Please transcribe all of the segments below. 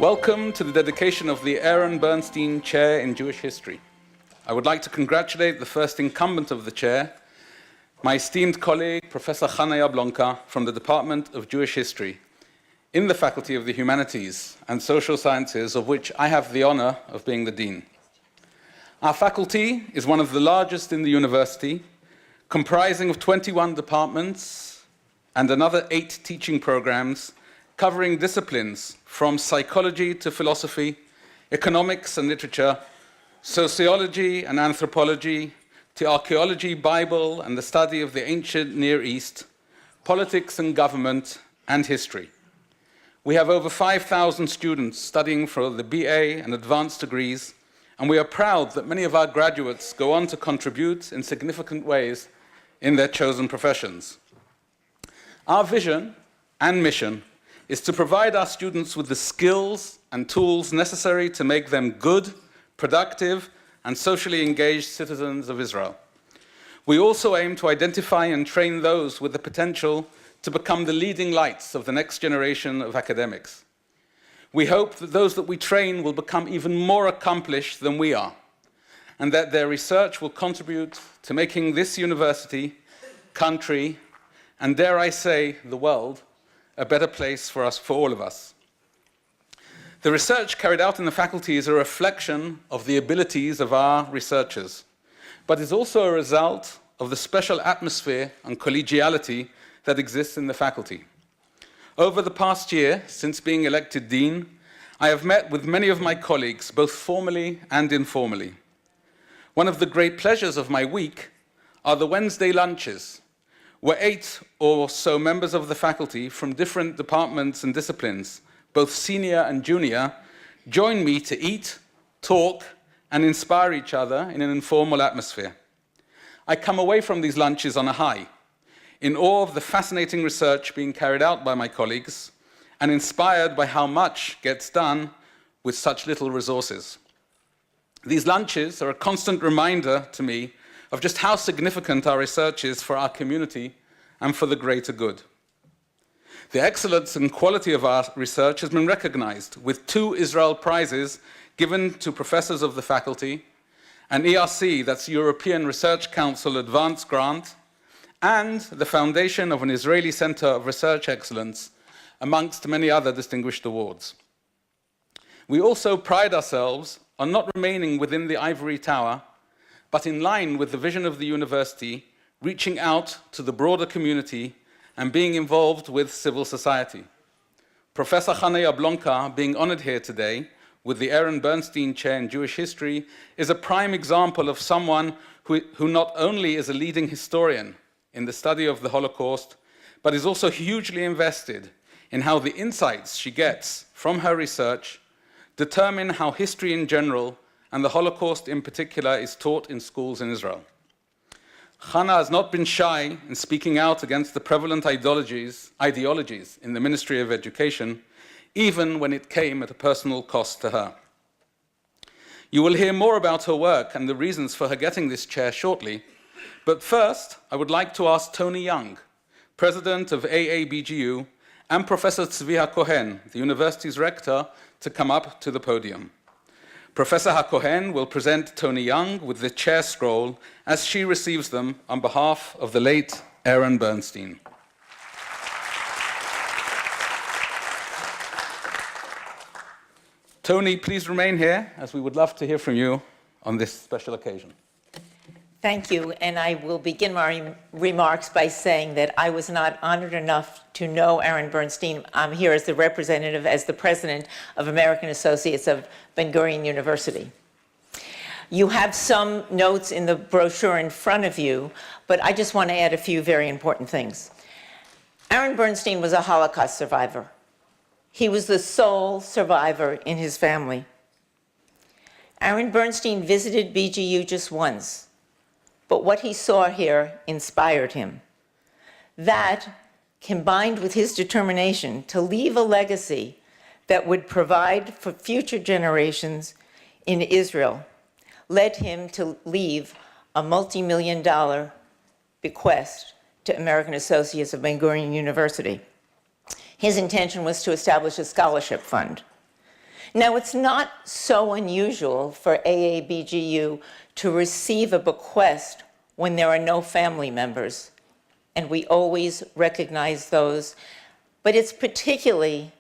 Welcome to the dedication of the Aron Bernstein Chair in Jewish History. I would like to congratulate the first incumbent of the chair, my esteemed colleague, Professor Hanna Yablonka from the Department of Jewish History in the Faculty of the Humanities and Social Sciences, of which I have the honor of being the Dean. Our faculty is one of the largest in the university, comprising of 21 departments and another 8 teaching programs covering disciplines from psychology to philosophy, economics and literature, sociology and anthropology, to archaeology, Bible and the study of the ancient Near East, politics and government, and history. We have over 5,000 students studying for the BA and advanced degrees, and we are proud that many of our graduates go on to contribute in significant ways in their chosen professions. Our vision and mission is to provide our students with the skills and tools necessary to make them good, productive, and socially engaged citizens of Israel. We also aim to identify and train those with the potential to become the leading lights of the next generation of academics. We hope that those that we train will become even more accomplished than we are, and that their research will contribute to making this university, country, and dare I say, the world, a better place for all of us. The research carried out in the faculty is a reflection of the abilities of our researchers, but is also a result of the special atmosphere and collegiality that exists in the faculty. Over the past year, since being elected dean, I have met with many of my colleagues, both formally and informally. One of the great pleasures of my week are the Wednesday lunches, where 8 or so members of the faculty from different departments and disciplines, both senior and junior, join me to eat, talk, and inspire each other in an informal atmosphere. I come away from these lunches on a high, in awe of the fascinating research being carried out by my colleagues, and inspired by how much gets done with such little resources. These lunches are a constant reminder to me of just how significant our research is for our community and for the greater good. The excellence and quality of our research has been recognized with 2 Israel Prizes given to professors of the faculty, an ERC, that's European Research Council Advanced Grant, and the foundation of an Israeli Center of Research Excellence, amongst many other distinguished awards. We also pride ourselves on not remaining within the ivory tower, but in line with the vision of the university, reaching out to the broader community and being involved with civil society. Professor Hanna Yablonka, being honored here today with the Aron Bernstein Chair in Jewish History, is a prime example of someone who not only is a leading historian in the study of the Holocaust, but is also hugely invested in how the insights she gets from her research determine how history in general and the Holocaust in particular is taught in schools in Israel. Hanna has not been shy in speaking out against the prevalent ideologies in the Ministry of Education, even when it came at a personal cost to her. You will hear more about her work and the reasons for her getting this chair shortly, but first I would like to ask Tony Young, President of BGU, and Professor Tzvi HaKohen, the university's rector, to come up to the podium. Professor HaKohen will present Tony Young with the chair scroll as she receives them on behalf of the late Aron Bernstein. Tony, please remain here, as we would love to hear from you on this special occasion. Thank you, and I will begin my remarks by saying that I was not honored enough to know Aron Bernstein. I'm here as the representative, as the president of American Associates of Ben-Gurion University. You have some notes in the brochure in front of you, but I just want to add a few very important things. Aron Bernstein was a Holocaust survivor. He was the sole survivor in his family. Aron Bernstein visited BGU just once, but what he saw here inspired him. That, combined with his determination to leave a legacy that would provide for future generations in Israel, led him to leave a multi-million-dollar bequest to American Associates of Ben-Gurion University. His intention was to establish a scholarship fund. Now, it's not so unusual for AABGU to receive a bequest when there are no family members, and we always recognize those, but it's particularly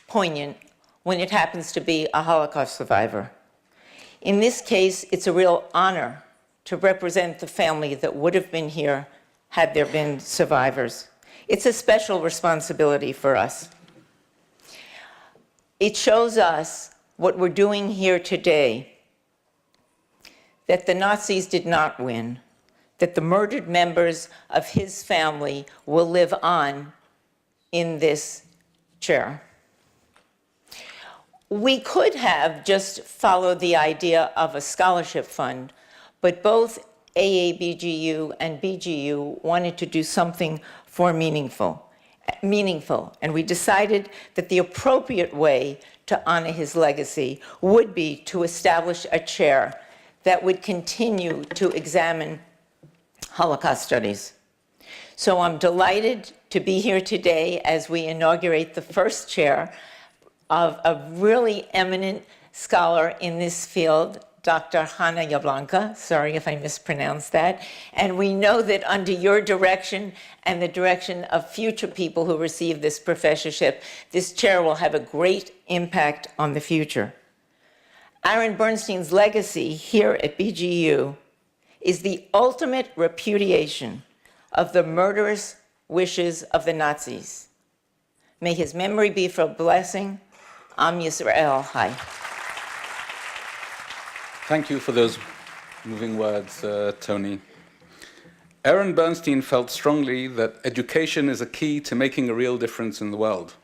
poignant when it happens to be a Holocaust survivor. In this case, it's a real honor to represent the family that would have been here had there been survivors. It's a special responsibility for us. It shows us what we're doing here today, that the Nazis did not win, that the murdered members of his family will live on in this chair. We could have just followed the idea of a scholarship fund, but both AABGU and BGU wanted to do something for meaningful, and we decided that the appropriate way to honor his legacy would be to establish a chair that would continue to examine Holocaust studies. So I'm delighted to be here today as we inaugurate the first chair of a really eminent scholar in this field, Dr. Hanna Yablonka. Sorry if I mispronounced that. And we know that under your direction and the direction of future people who receive this professorship, this chair will have a great impact on the future. Aron Bernstein's legacy here at BGU is the ultimate repudiation of the murderous wishes of the Nazis. May his memory be for a blessing. Am Yisrael Chai. Thank you for those moving words, Tony. Aron Bernstein felt strongly that education is a key to making a real difference in the world.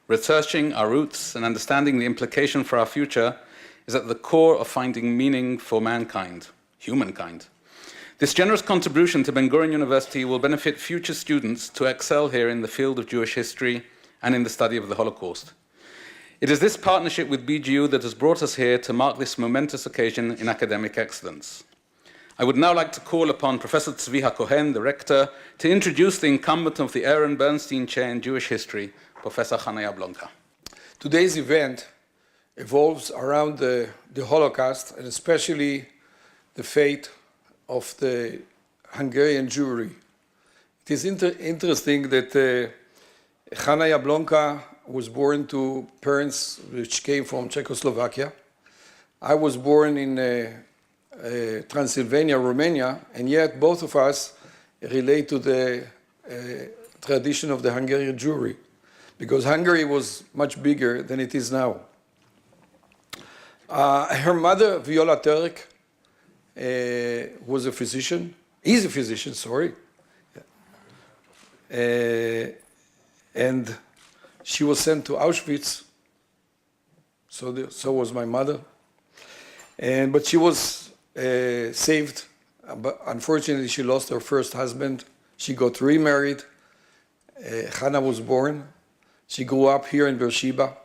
Researching our roots and understanding the implication for our future is at the core of finding meaning for mankind, humankind. This generous contribution to Ben-Gurion University will benefit future students to excel here in the field of Jewish history and in the study of the Holocaust. It is this partnership with BGU that has brought us here to mark this momentous occasion in academic excellence. I would now like to call upon Professor Tzvi HaKohen, the rector, to introduce the incumbent of the Aron Bernstein Chair in Jewish History, Professor Hanna Yablonka. Today's event evolves around the Holocaust, and especially the fate of the Hungarian Jewry. It is interesting that Hanna Yablonka was born to parents which came from Czechoslovakia. I was born in Transylvania, Romania, and yet both of us relate to the tradition of the Hungarian Jewry, because Hungary was much bigger than it is now. Her mother, Viola Turk, was a physician, is a physician, sorry. And she was sent to Auschwitz, so was my mother. But she was saved, but unfortunately she lost her first husband. She got remarried. Hanna was born. She grew up here in Beersheba.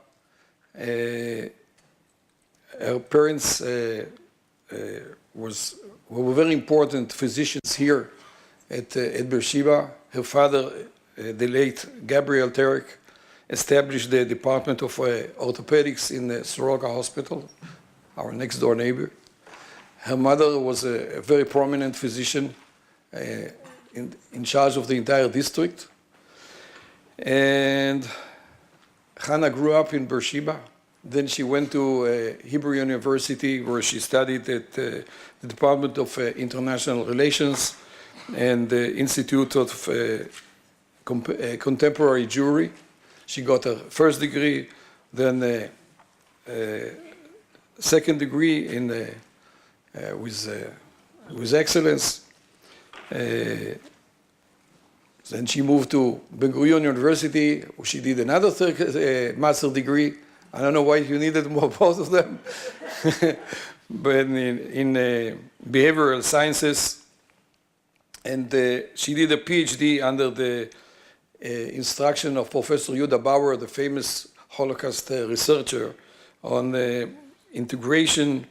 Her parents were very important physicians here at Beersheba. Her father, the late Gabriel Terek, established the Department of Orthopedics in the Soroka Hospital, our next door neighbor. Her mother was a very prominent physician in charge of the entire district. And Hanna grew up in Beersheba. Then she went to Hebrew University, where she studied at the Department of International Relations and the Institute of Contemporary Jewry. She got her first degree, then a second degree in with excellence. Then she moved to Ben-Gurion University, where she did another master's degree. I don't know why you needed more, both of them. But in behavioral sciences. And she did a PhD under the instruction of Professor Yehuda Bauer, the famous Holocaust researcher, on the integration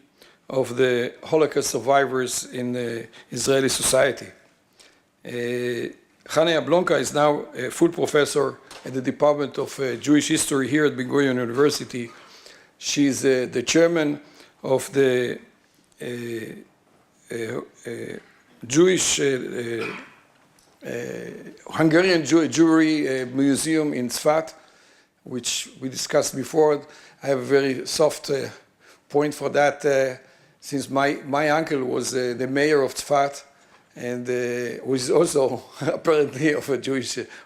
of the Holocaust survivors in Israeli society. Hanna Yablonka is now a full professor at the Department of Jewish History here at Ben-Gurion University. She's the chairman of the Jewish Hungarian Jewry Museum in Tzfat, which we discussed before. I have a very soft point for that, since my uncle was the mayor of Tzfat, and was also apparently of a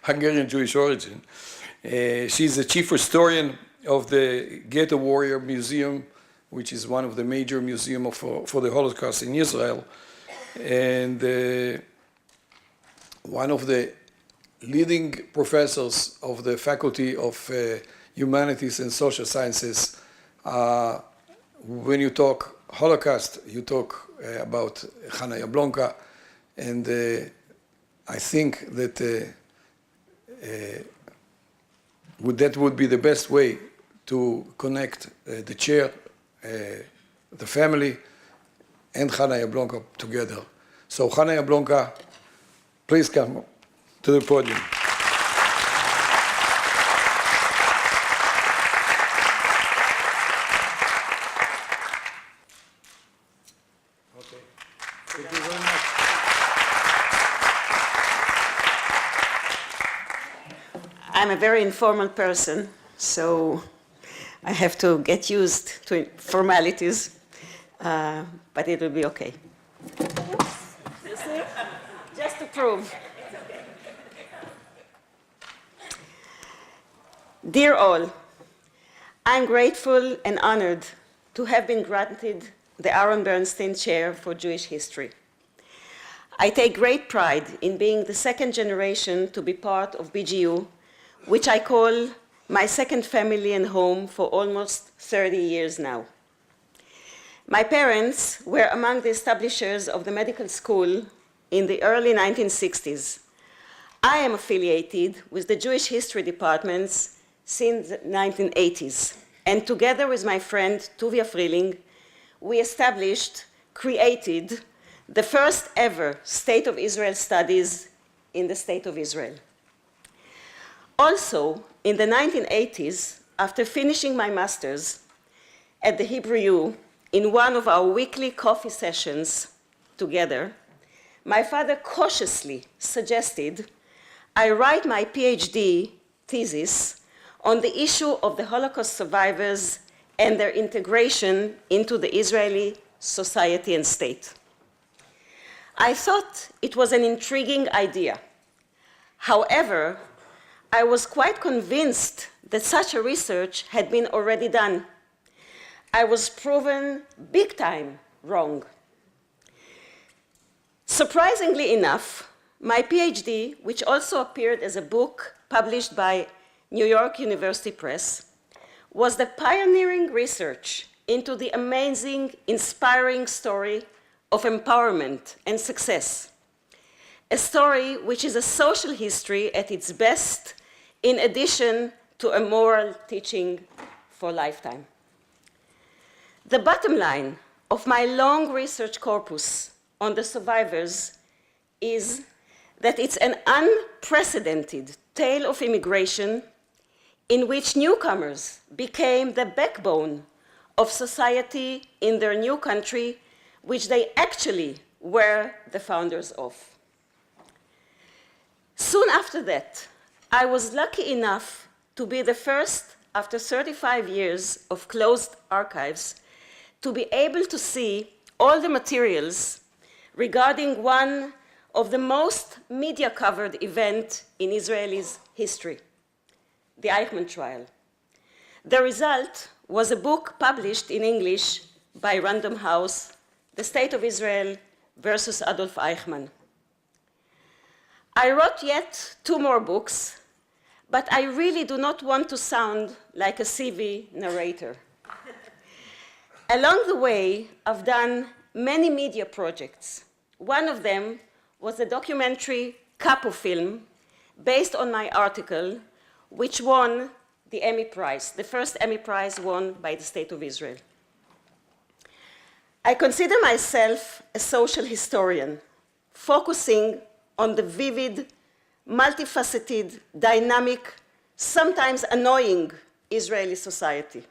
Hungarian Jewish origin. She's the chief historian of the Ghetto Warrior Museum, which is one of the major museums for the Holocaust in Israel, and one of the leading professors of the Faculty of Humanities and Social Sciences. When you talk Holocaust, you talk about Hanna Yablonka, and I think that that would be the best way to connect the chair, the family, and Hanna Yablonka together. So Hanna Yablonka, please come to the podium. Okay. Thank you very much. I'm a very informal person, so I have to get used to formalities, but it will be okay. You see? Just to prove. Dear all, I'm grateful and honored to have been granted the Aron Bernstein Chair for Jewish History. I take great pride in being the second generation to be part of BGU, which I call my second family and home for almost 30 years now. My parents were among the establishers of the medical school in the early 1960s. I am affiliated with the Jewish History departments since the 1980s, and together with my friend Tuvia Freeling, we created the first ever State of Israel studies in the State of Israel. Also, in the 1980s, after finishing my master's at the Hebrew U, in one of our weekly coffee sessions together, my father cautiously suggested I write my PhD thesis on the issue of the Holocaust survivors and their integration into the Israeli society and state. I thought it was an intriguing idea. However, I was quite convinced that such a research had been already done. I was proven big time wrong. Surprisingly enough, my PhD, which also appeared as a book published by New York University Press, was the pioneering research into the amazing, inspiring story of empowerment and success. A story which is a social history at its best, in addition to a moral teaching for a lifetime. The bottom line of my long research corpus on the survivors is that it's an unprecedented tale of immigration in which newcomers became the backbone of society in their new country, which they actually were the founders of. Soon after that, I was lucky enough to be the first, after 35 years of closed archives, to be able to see all the materials regarding one of the most media-covered events in Israel's history, the Eichmann trial. The result was a book published in English by Random House, The State of Israel versus Adolf Eichmann. I wrote yet 2 more books, but I really do not want to sound like a CV narrator. Along the way, I've done many media projects. One of them was a documentary Capo film based on my article, which won the Emmy Prize, the first Emmy Prize won by the State of Israel. I consider myself a social historian, focusing on the vivid, multifaceted, dynamic, sometimes annoying Israeli society.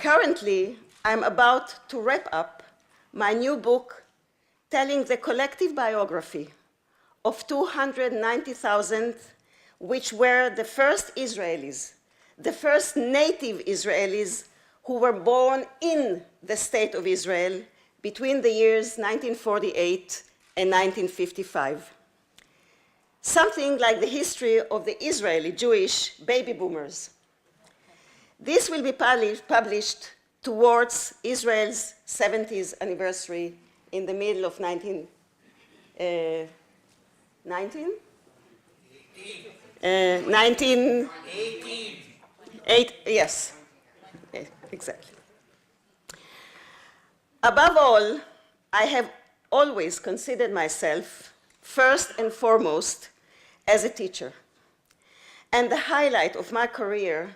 Currently, I'm about to wrap up my new book telling the collective biography of 290,000, which were the first Israelis, the first native Israelis who were born in the state of Israel between the years 1948 and 1955. Something like the history of the Israeli Jewish baby boomers. This will be published towards Israel's 70th anniversary in the middle of 19? Yes, exactly. Above all, I have always considered myself, first and foremost, as a teacher. And the highlight of my career,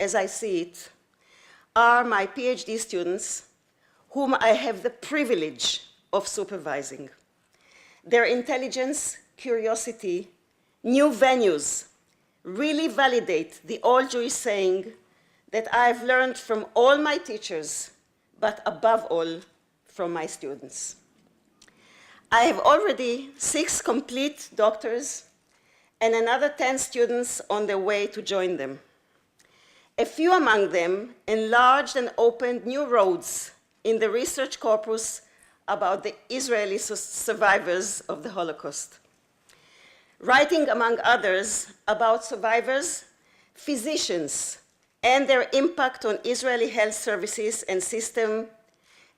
as I see it, are my PhD students, whom I have the privilege of supervising. Their intelligence, curiosity, new venues really validate the old Jewish saying that I've learned from all my teachers, but above all, from my students. I have already 6 complete doctors and another 10 students on their way to join them. A few among them enlarged and opened new roads in the research corpus about the Israeli survivors of the Holocaust. Writing, among others, about survivors, physicians, and their impact on Israeli health services and system,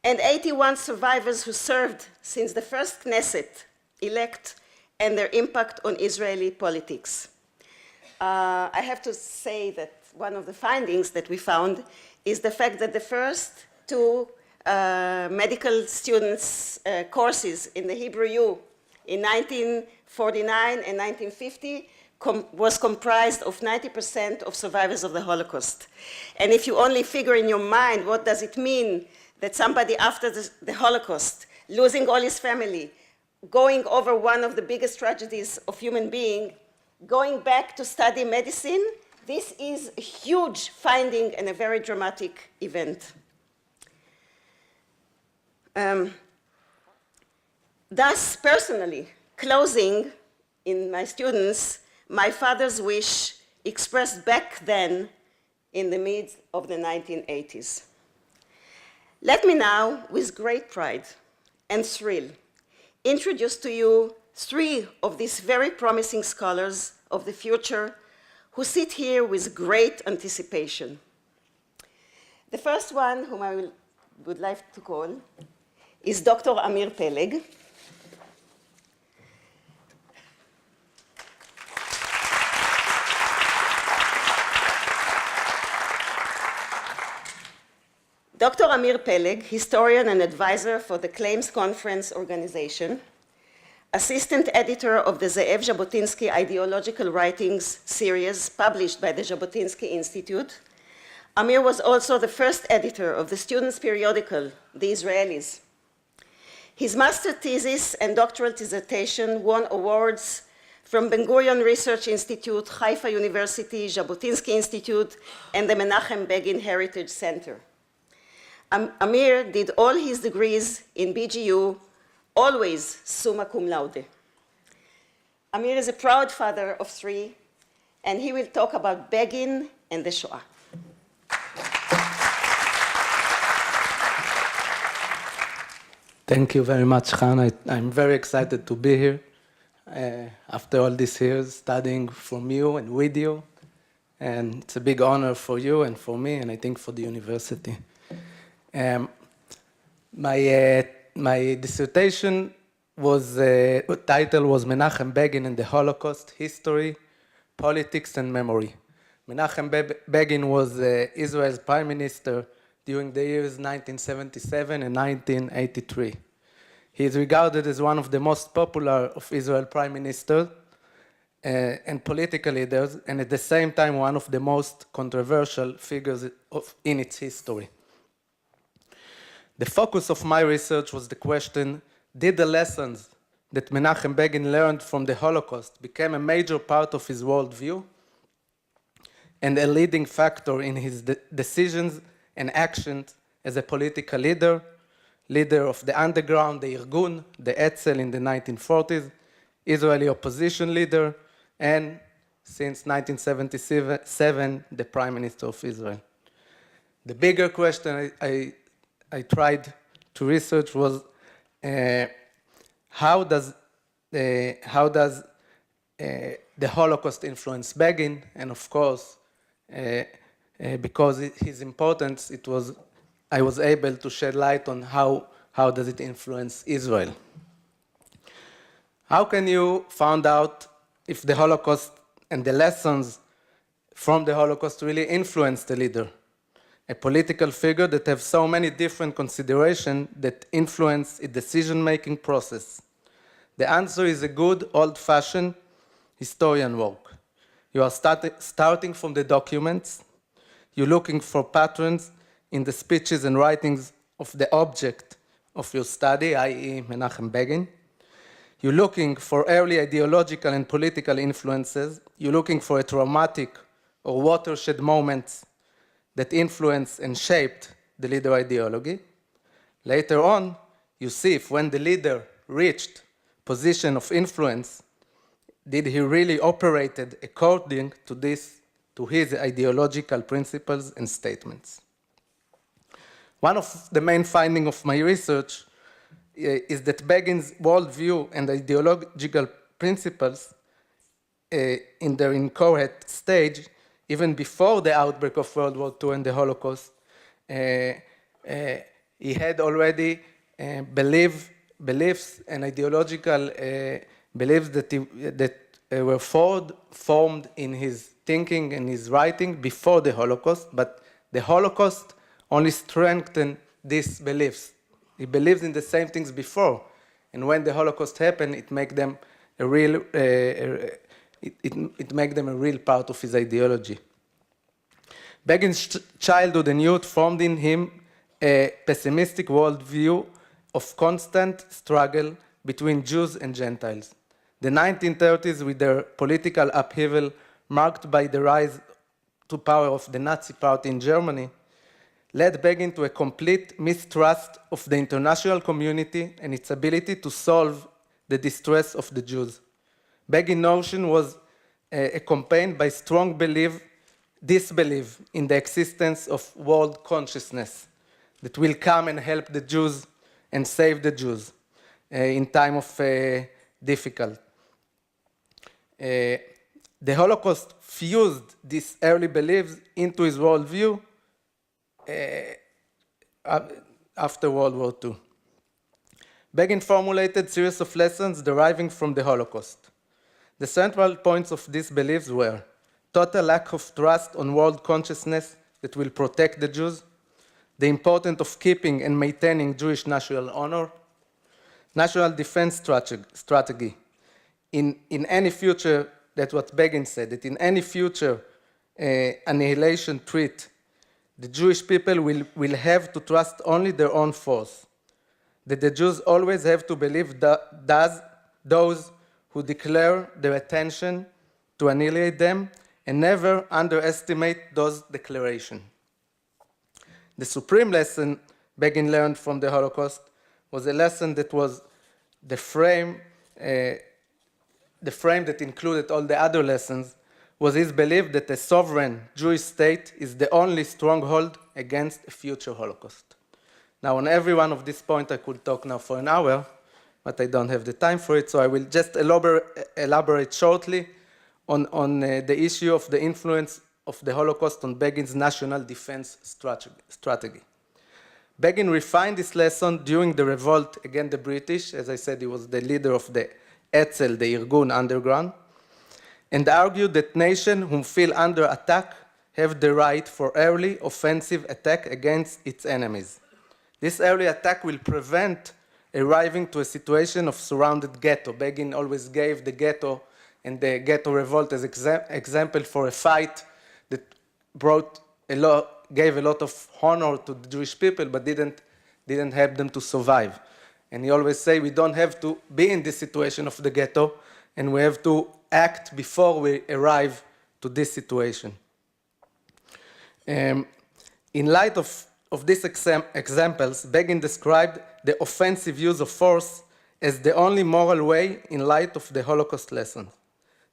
and 81 survivors who served since the first Knesset elect and their impact on Israeli politics. I have to say that one of the findings that we found is the fact that the first 2 medical students' courses in the Hebrew U in 1949 and 1950 was comprised of 90% of survivors of the Holocaust. And if you only figure in your mind what does it mean that somebody after the Holocaust, losing all his family, going over one of the biggest tragedies of human being, going back to study medicine, this is a huge finding and a very dramatic event. Thus, personally, closing in my students, my father's wish expressed back then in the mid of the 1980s. Let me now, with great pride and thrill, introduce to you 3 of these very promising scholars of the future who sit here with great anticipation. The first one, whom I would like to call, is Dr. Amir Peleg. Dr. Amir Peleg, historian and advisor for the Claims Conference Organization, assistant editor of the Ze'ev Jabotinsky Ideological Writings series published by the Jabotinsky Institute, Amir was also the first editor of the students' periodical, The Israelis. His master thesis and doctoral dissertation won awards from Ben-Gurion Research Institute, Haifa University, Jabotinsky Institute, and the Menachem Begin Heritage Center. Amir did all his degrees in BGU, always summa cum laude. Amir is a proud father of 3, and he will talk about Begin and the Shoah. Thank you very much, Hanna. I'm very excited to be here after all these years studying from you and with you. And it's a big honor for you and for me, and I think for the university. My dissertation title was Menachem Begin and the Holocaust, History, Politics, and Memory. Menachem Begin was Israel's prime minister during the years 1977 and 1983. He is regarded as one of the most popular of Israel prime ministers and political leaders, and at the same time one of the most controversial figures in its history. The focus of my research was the question, did the lessons that Menachem Begin learned from the Holocaust become a major part of his worldview and a leading factor in his decisions and actions as a political leader, leader of the underground, the Irgun, the Etzel in the 1940s, Israeli opposition leader, and since 1977, the Prime Minister of Israel. The bigger question I tried to research was how does the Holocaust influence Begin, and of course, because his importance, I was able to shed light on how does it influence Israel. How can you find out if the Holocaust and the lessons from the Holocaust really influence the leader? A political figure that have so many different considerations that influence its decision-making process. The answer is a good, old-fashioned historian work. You are starting from the documents. You're looking for patterns in the speeches and writings of the object of your study, i.e. Menachem Begin. You're looking for early ideological and political influences. You're looking for a traumatic or watershed moments that influenced and shaped the leader ideology. Later on, you see if when the leader reached position of influence, did he really operated according to his ideological principles and statements. One of the main findings of my research is that Begin's worldview and ideological principles in their incorrect stage, even before the outbreak of World War II and the Holocaust, he had already beliefs and ideological beliefs that were formed in his thinking and his writing before the Holocaust, but the Holocaust only strengthened these beliefs. He believes in the same things before, and when the Holocaust happened, it made them a real part of his ideology. Begin's childhood and youth formed in him a pessimistic worldview of constant struggle between Jews and Gentiles. The 1930s, with their political upheaval marked by the rise to power of the Nazi Party in Germany, led Begin to a complete mistrust of the international community and its ability to solve the distress of the Jews. Begin's notion was accompanied by strong disbelief in the existence of world consciousness that will come and help the Jews and save the Jews in time of difficulty. The Holocaust fused these early beliefs into his worldview after World War II. Begin formulated a series of lessons deriving from the Holocaust. The central points of these beliefs were total lack of trust on world consciousness that will protect the Jews, the importance of keeping and maintaining Jewish national honor, national defense strategy. In any future, that's what Begin said, that in any future annihilation threat, the Jewish people will have to trust only their own force, that the Jews always have to believe those who declare their intention to annihilate them and never underestimate those declarations. The supreme lesson Begin learned from the Holocaust was a lesson that was the frame that included all the other lessons, was his belief that a sovereign Jewish state is the only stronghold against a future Holocaust. Now, on every one of these points, I could talk now for an hour, but I don't have the time for it, so I will just elaborate shortly on the issue of the influence of the Holocaust on Begin's national defense strategy. Begin refined this lesson during the revolt against the British. As I said, he was the leader of the Etzel, the Irgun underground, and argued that nations who feel under attack have the right for early offensive attack against its enemies. This early attack will prevent arriving to a situation of surrounded ghetto. Begin always gave the ghetto and the ghetto revolt as example for a fight that gave a lot of honor to the Jewish people, but didn't help them to survive. And he always say, we don't have to be in this situation of the ghetto, and we have to act before we arrive to this situation. In light of these examples, Begin described the offensive use of force as the only moral way in light of the Holocaust lesson.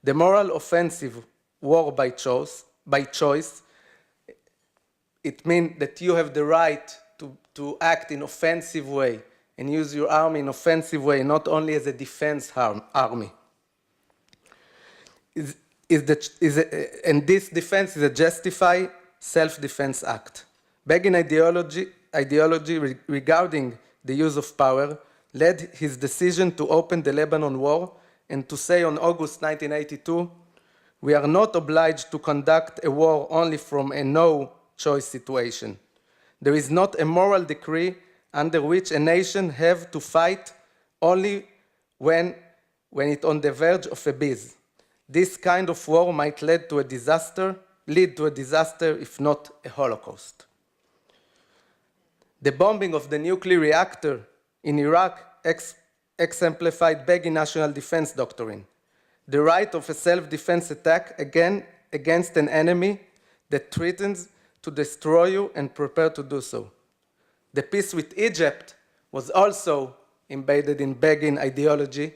The moral offensive war by choice, it means that you have the right to act in offensive way and use your army in offensive way, not only as a defense army. And this defense is a justified self-defense act. Begin ideology regarding the use of power led his decision to open the Lebanon War and to say on August 1982, we are not obliged to conduct a war only from a no-choice situation. There is not a moral decree under which a nation have to fight only when it's on the verge of abyss. This kind of war might lead to a disaster if not a Holocaust. The bombing of the nuclear reactor in Iraq exemplified Begin national defense doctrine, the right of a self-defense attack against an enemy that threatens to destroy you and prepare to do so. The peace with Egypt was also embedded in Begin ideology,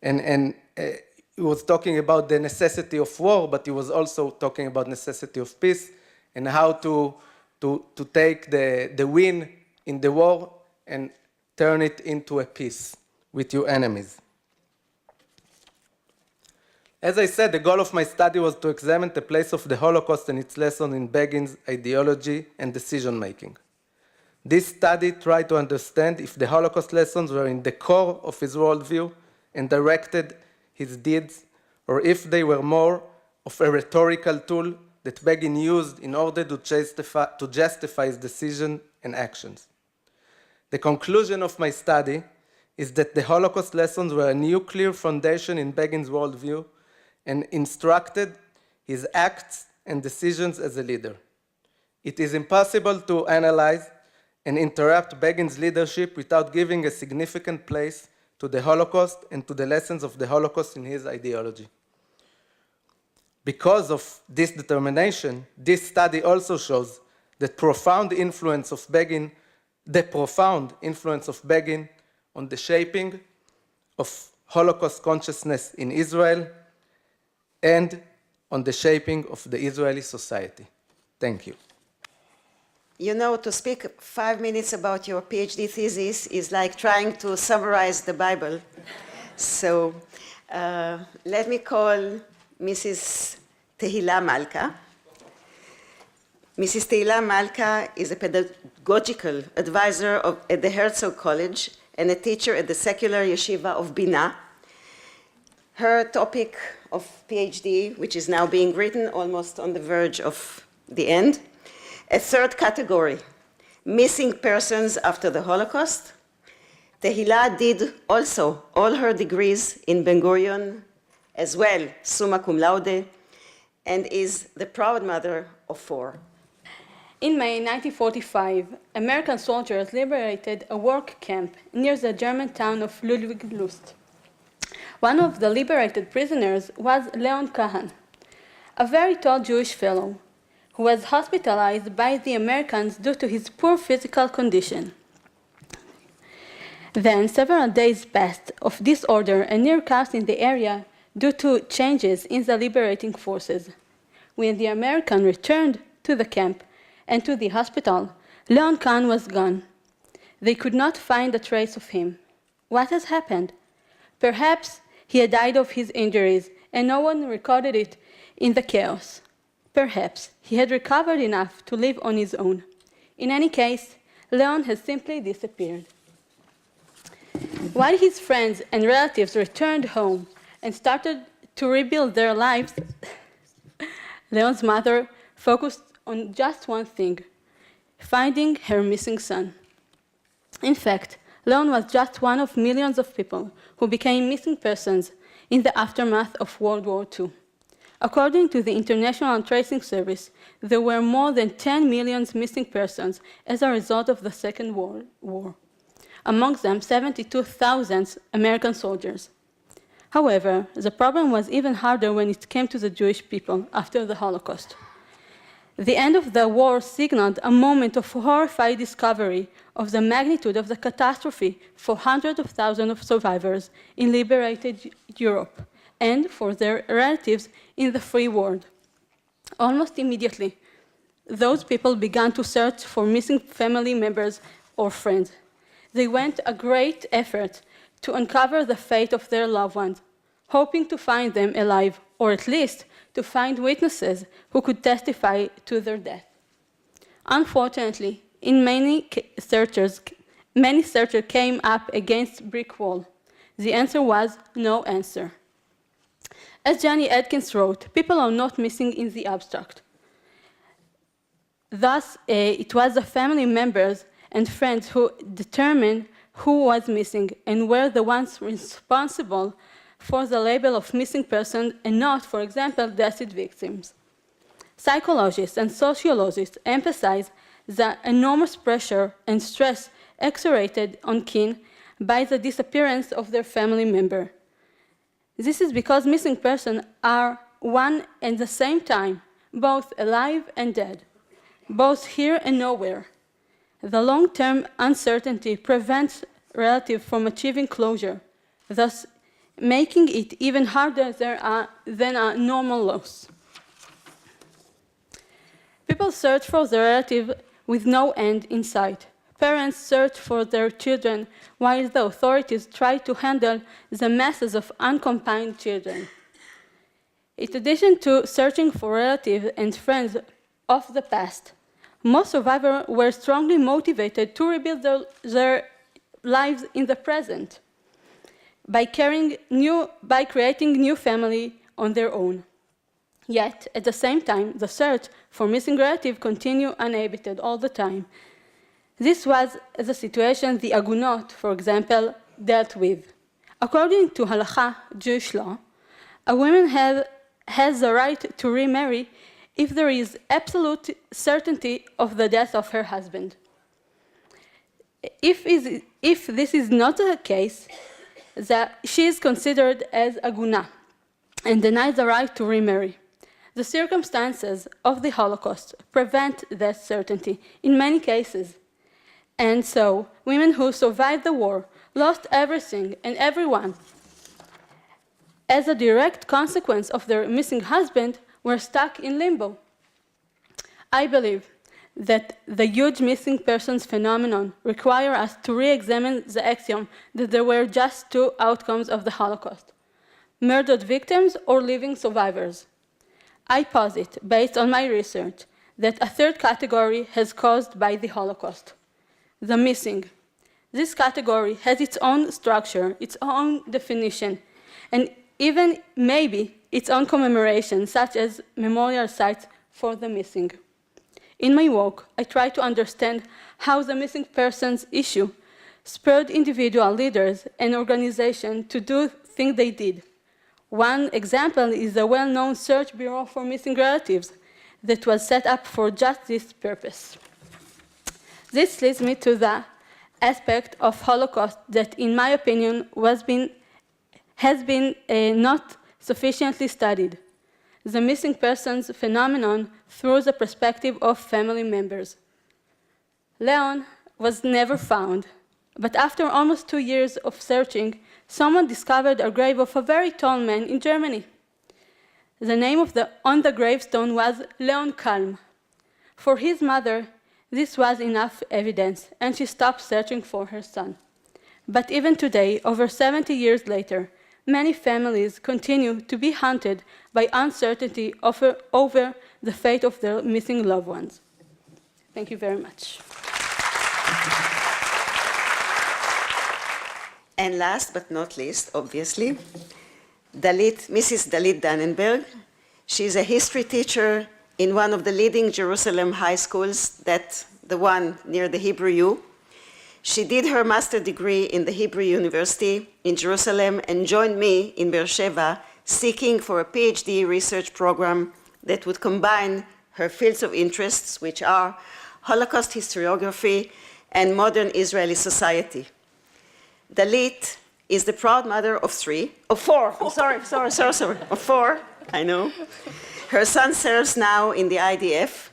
and he was talking about the necessity of war, but he was also talking about necessity of peace and how to take the win in the war and turn it into a peace with your enemies. As I said, the goal of my study was to examine the place of the Holocaust and its lesson in Begin's ideology and decision-making. This study tried to understand if the Holocaust lessons were in the core of his worldview and directed his deeds, or if they were more of a rhetorical tool that Begin used in order to justify his decision and actions. The conclusion of my study is that the Holocaust lessons were a nuclear foundation in Begin's worldview and instructed his acts and decisions as a leader. It is impossible to analyze and interrupt Begin's leadership without giving a significant place to the Holocaust and to the lessons of the Holocaust in his ideology. Because of this determination, this study also shows the profound influence of Begin on the shaping of Holocaust consciousness in Israel and on the shaping of the Israeli society. Thank you. You know, to speak 5 minutes about your PhD thesis is like trying to summarize the Bible. So let me call Mrs. Tehila Malka. Mrs. Tehila Malka is a pedagogical advisor at the Herzl College and a teacher at the secular yeshiva of Bina. Her topic of PhD, which is now being written, almost on the verge of the end, a third category, missing persons after the Holocaust. Tehila did also all her degrees in Ben-Gurion, as well, summa cum laude, and is the proud mother of 4. In May 1945, American soldiers liberated a work camp near the German town of Ludwig-Lust. One of the liberated prisoners was Leon Kahan, a very tall Jewish fellow, who was hospitalized by the Americans due to his poor physical condition. Then several days passed of disorder and near chaos in the area due to changes in the liberating forces. When the Americans returned to the camp and to the hospital, Leon Kahn was gone. They could not find a trace of him. What has happened? Perhaps he had died of his injuries and no one recorded it in the chaos. Perhaps he had recovered enough to live on his own. In any case, Leon has simply disappeared. While his friends and relatives returned home and started to rebuild their lives, Leon's mother focused on just one thing: finding her missing son. In fact, Leon was just one of millions of people who became missing persons in the aftermath of World War II. According to the International Tracing Service, there were more than 10 million missing persons as a result of the Second World War, among them 72,000 American soldiers. However, the problem was even harder when it came to the Jewish people after the Holocaust. The end of the war signaled a moment of horrified discovery of the magnitude of the catastrophe for hundreds of thousands of survivors in liberated Europe and for their relatives in the free world. Almost immediately, those people began to search for missing family members or friends. They went a great effort to uncover the fate of their loved ones, hoping to find them alive, or at least to find witnesses who could testify to their death. Unfortunately, many searchers came up against a brick wall. The answer was no answer. As Jenny Adkins wrote, people are not missing in the abstract. Thus, it was the family members and friends who determined who was missing and were the ones responsible for the label of missing person and not, for example, deaths victims. Psychologists and sociologists emphasize the enormous pressure and stress exerted on kin by the disappearance of their family member. This is because missing persons are one and the same time, both alive and dead, both here and nowhere. The long-term uncertainty prevents relatives from achieving closure, thus making it even harder than a normal loss. People search for their relative with no end in sight. Parents search for their children while the authorities try to handle the masses of unaccompanied children. In addition to searching for relatives and friends of the past, most survivors were strongly motivated to rebuild their lives in the present by creating new family on their own. Yet, at the same time, the search for missing relatives continued unabated all the time. This was the situation the Agunot, for example, dealt with. According to Halakha, Jewish law, a woman has the right to remarry if there is absolute certainty of the death of her husband. If this is not the case, she is considered as aguna and denied the right to remarry. The circumstances of the Holocaust prevent that certainty in many cases. And so, women who survived the war lost everything and everyone. As a direct consequence of their missing husband, were stuck in limbo. I believe that the huge missing persons phenomenon requires us to re-examine the axiom that there were just two outcomes of the Holocaust: murdered victims or living survivors. I posit, based on my research, that a third category is caused by the Holocaust: the missing. This category has its own structure, its own definition, and even maybe its own commemoration, such as memorial sites for the missing. In my work, I try to understand how the missing persons issue spurred individual leaders and organizations to do things they did. One example is the well-known Search Bureau for Missing Relatives that was set up for just this purpose. This leads me to the aspect of Holocaust that, in my opinion, has been not sufficiently studied: the missing persons phenomenon through the perspective of family members. Leon was never found, but after almost 2 years of searching, someone discovered a grave of a very tall man in Germany. The name on the gravestone was Leon Kalm. For his mother, this was enough evidence, and she stopped searching for her son. But even today, over 70 years later, many families continue to be haunted by uncertainty over the fate of their missing loved ones. Thank you very much. And last but not least, obviously, Mrs. Dalit Dannenberg. She's a history teacher in one of the leading Jerusalem high schools, the one near the Hebrew U. She did her master's degree in the Hebrew University in Jerusalem and joined me in Beersheba seeking for a PhD research program that would combine her fields of interests, which are Holocaust historiography and modern Israeli society. Dalit is the proud mother of four, I know. Her son serves now in the IDF,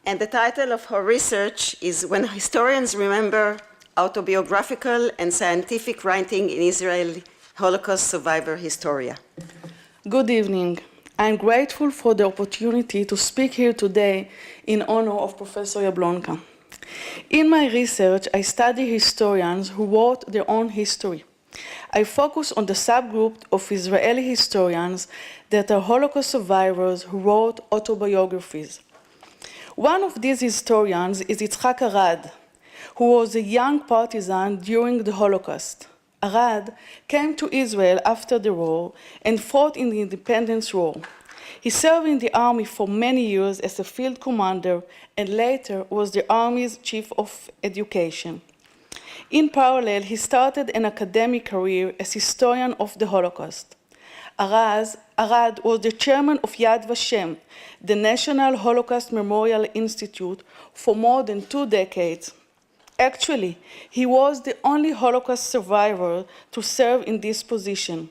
and the title of her research is When Historians Remember Autobiographical and Scientific Writing in Israeli Holocaust Survivor Historia. Good evening. I'm grateful for the opportunity to speak here today in honor of Professor Yablonka. In my research, I study historians who wrote their own history. I focus on the subgroup of Israeli historians that are Holocaust survivors who wrote autobiographies. One of these historians is Yitzhak Arad, who was a young partisan during the Holocaust. Arad came to Israel after the war and fought in the Independence War. He served in the army for many years as a field commander and later was the army's chief of education. In parallel, he started an academic career as historian of the Holocaust. Arad was the chairman of Yad Vashem, the National Holocaust Memorial Institute, for more than 2 decades. Actually, he was the only Holocaust survivor to serve in this position.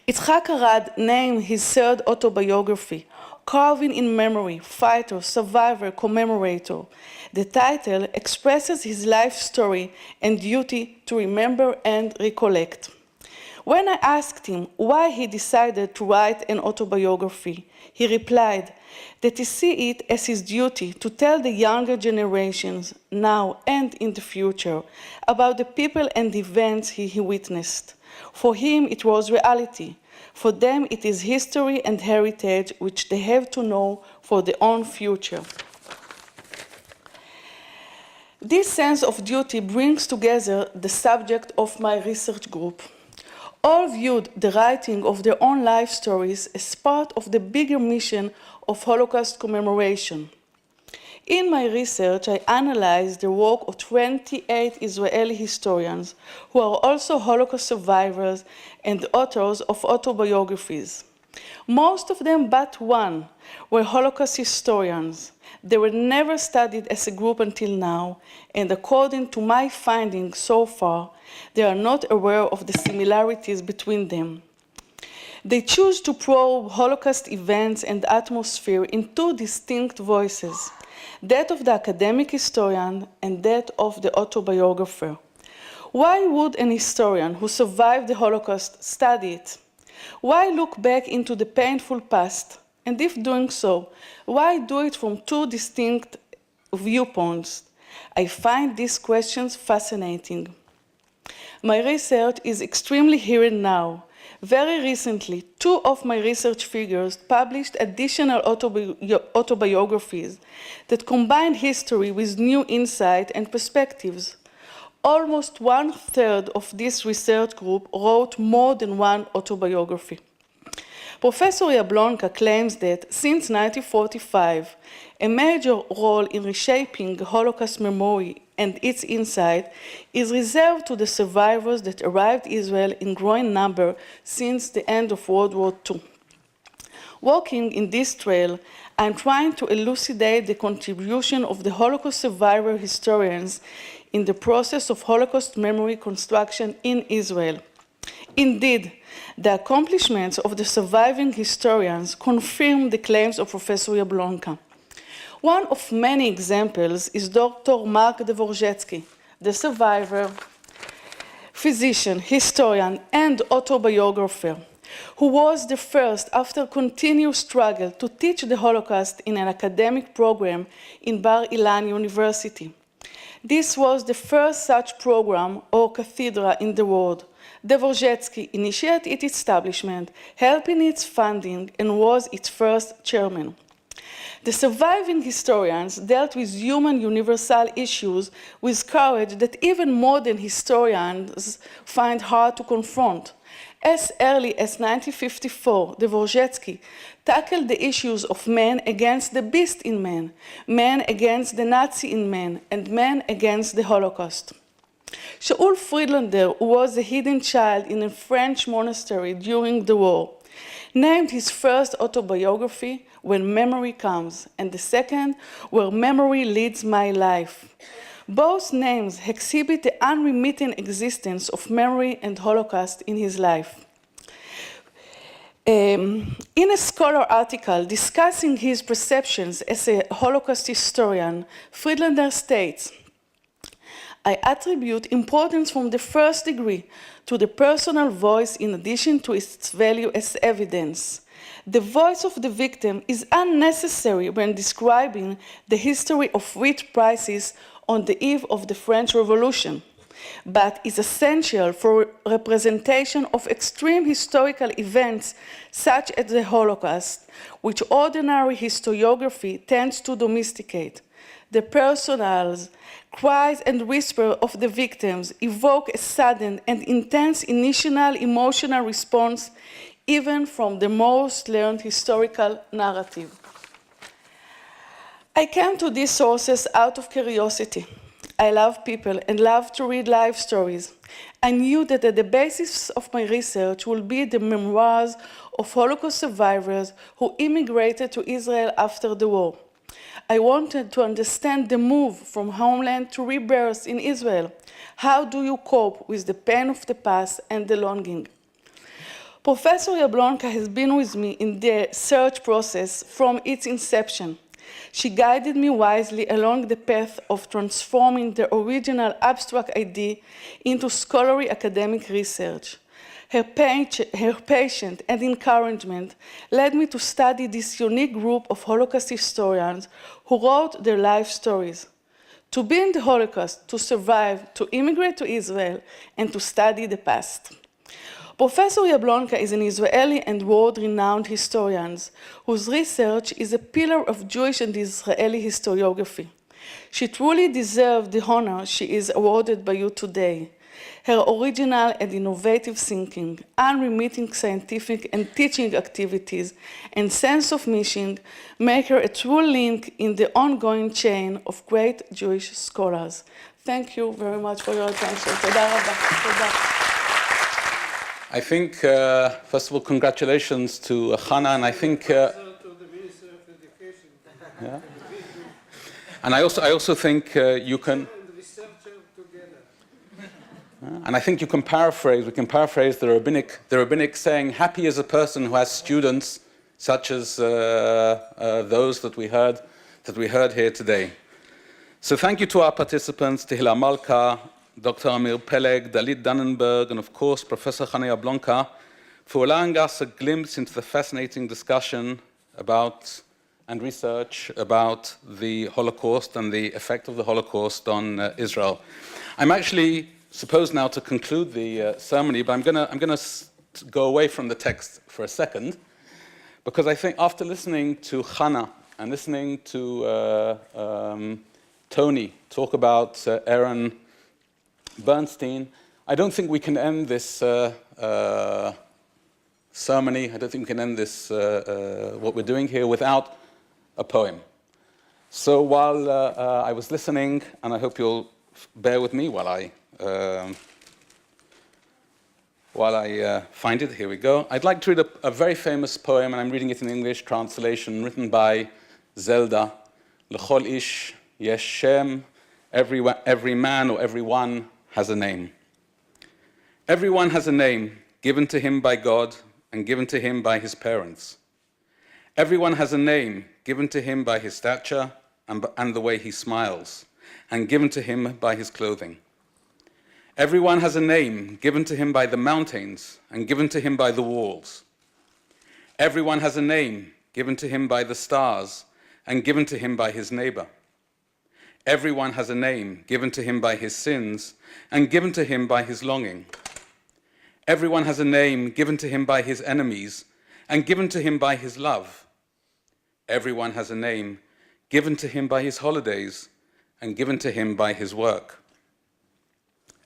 Yitzhak Arad named his third autobiography, Carving in Memory, Fighter, Survivor, Commemorator. The title expresses his life story and duty to remember and recollect. When I asked him why he decided to write an autobiography, he replied that he sees it as his duty to tell the younger generations, now and in the future, about the people and events he witnessed. For him, it was reality. For them, it is history and heritage which they have to know for their own future. This sense of duty brings together the subject of my research group. All viewed the writing of their own life stories as part of the bigger mission of Holocaust commemoration. In my research, I analyzed the work of 28 Israeli historians who are also Holocaust survivors and authors of autobiographies. Most of them but one were Holocaust historians. They were never studied as a group until now, and according to my findings so far, they are not aware of the similarities between them. They choose to probe Holocaust events and atmosphere in 2 distinct voices, that of the academic historian and that of the autobiographer. Why would an historian who survived the Holocaust study it? Why look back into the painful past? And if doing so, why do it from 2 distinct viewpoints? I find these questions fascinating. My research is extremely here and now. Very recently, 2 of my research figures published additional autobiographies that combine history with new insight and perspectives. Almost 1/3 of this research group wrote more than one autobiography. Professor Yablonka claims that since 1945, a major role in reshaping Holocaust memory and its insight is reserved to the survivors that arrived in Israel in growing number since the end of World War II. Walking in this trail, I'm trying to elucidate the contribution of the Holocaust survivor historians in the process of Holocaust memory construction in Israel. Indeed, the accomplishments of the surviving historians confirm the claims of Professor Yablonka. One of many examples is Dr. Mark Dvorzhetsky, the survivor, physician, historian, and autobiographer, who was the first, after continuous struggle, to teach the Holocaust in an academic program in Bar Ilan University. This was the first such program or cathedra in the world. Dvorzhetsky initiated its establishment, helped in its funding, and was its first chairman. The surviving historians dealt with human universal issues with courage that even modern historians find hard to confront. As early as 1954, Dvorzhetsky tackled the issues of man against the beast in man, man against the Nazi in man, and man against the Holocaust. Shaul Friedlander, who was a hidden child in a French monastery during the war, named his first autobiography When Memory Comes, and the second, Where Memory Leads My Life. Both names exhibit the unremitting existence of memory and Holocaust in his life. In a scholar article discussing his perceptions as a Holocaust historian, Friedlander states, I attribute importance from the first degree to the personal voice in addition to its value as evidence. The voice of the victim is unnecessary when describing the history of wheat prices on the eve of the French Revolution, but is essential for representation of extreme historical events such as the Holocaust, which ordinary historiography tends to domesticate. The personals, cries and whispers of the victims evoke a sudden and intense initial emotional response even from the most learned historical narrative. I came to these sources out of curiosity. I love people and love to read life stories. I knew that at the basis of my research will be the memoirs of Holocaust survivors who immigrated to Israel after the war. I wanted to understand the move from homeland to rebirth in Israel. How do you cope with the pain of the past and the longing? Professor Yablonka has been with me in the search process from its inception. She guided me wisely along the path of transforming the original abstract idea into scholarly academic research. Her patience and encouragement led me to study this unique group of Holocaust historians who wrote their life stories. To be in the Holocaust, to survive, to immigrate to Israel, and to study the past. Professor Yablonka is an Israeli and world-renowned historian whose research is a pillar of Jewish and Israeli historiography. She truly deserves the honor she is awarded by you today. Her original and innovative thinking, unremitting scientific and teaching activities, and sense of mission make her a true link in the ongoing chain of great Jewish scholars. Thank you very much for your attention. Toda rabba. Toda. I think, first of all, congratulations to Hanna, and I think... yeah. And I also think you can... And I think you can paraphrase, we can paraphrase the rabbinic saying, happy is a person who has students such as those that we heard here today. So thank you to our participants, Tehila Malka, Dr. Amir Peleg, Dalit Dannenberg, and of course, Professor Hanna Yablonka, for allowing us a glimpse into the fascinating discussion about and research about the Holocaust and the effect of the Holocaust on Israel. I'm actually supposed now to conclude the ceremony, but I'm going to go away from the text for a second, because I think after listening to Hanna and listening to Tony talk about Aron Bernstein, I don't think we can end this ceremony, I don't think we can end this, what we're doing here, without a poem. So while I was listening, and I hope you'll bear with me while I find it, here we go. I'd like to read a very famous poem, and I'm reading it in English translation, written by Zelda. L'chol ish yesh shem, every man or everyone has a name. Everyone has a name given to him by God and given to him by his parents. Everyone has a name given to him by his stature and the way he smiles, and given to him by his clothing. Everyone has a name given to him by the mountains and given to him by the walls. Everyone has a name given to him by the stars and given to him by his neighbor. Everyone has a name given to him by his sins and given to him by his longing. Everyone has a name given to him by his enemies and given to him by his love. Everyone has a name given to him by his holidays and given to him by his work.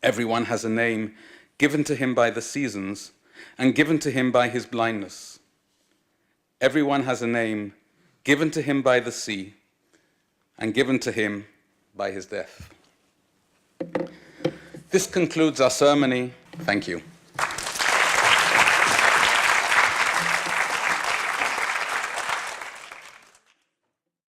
Everyone has a name given to him by the seasons and given to him by his blindness. Everyone has a name given to him by the sea and given to him by his death. This concludes our ceremony. Thank you.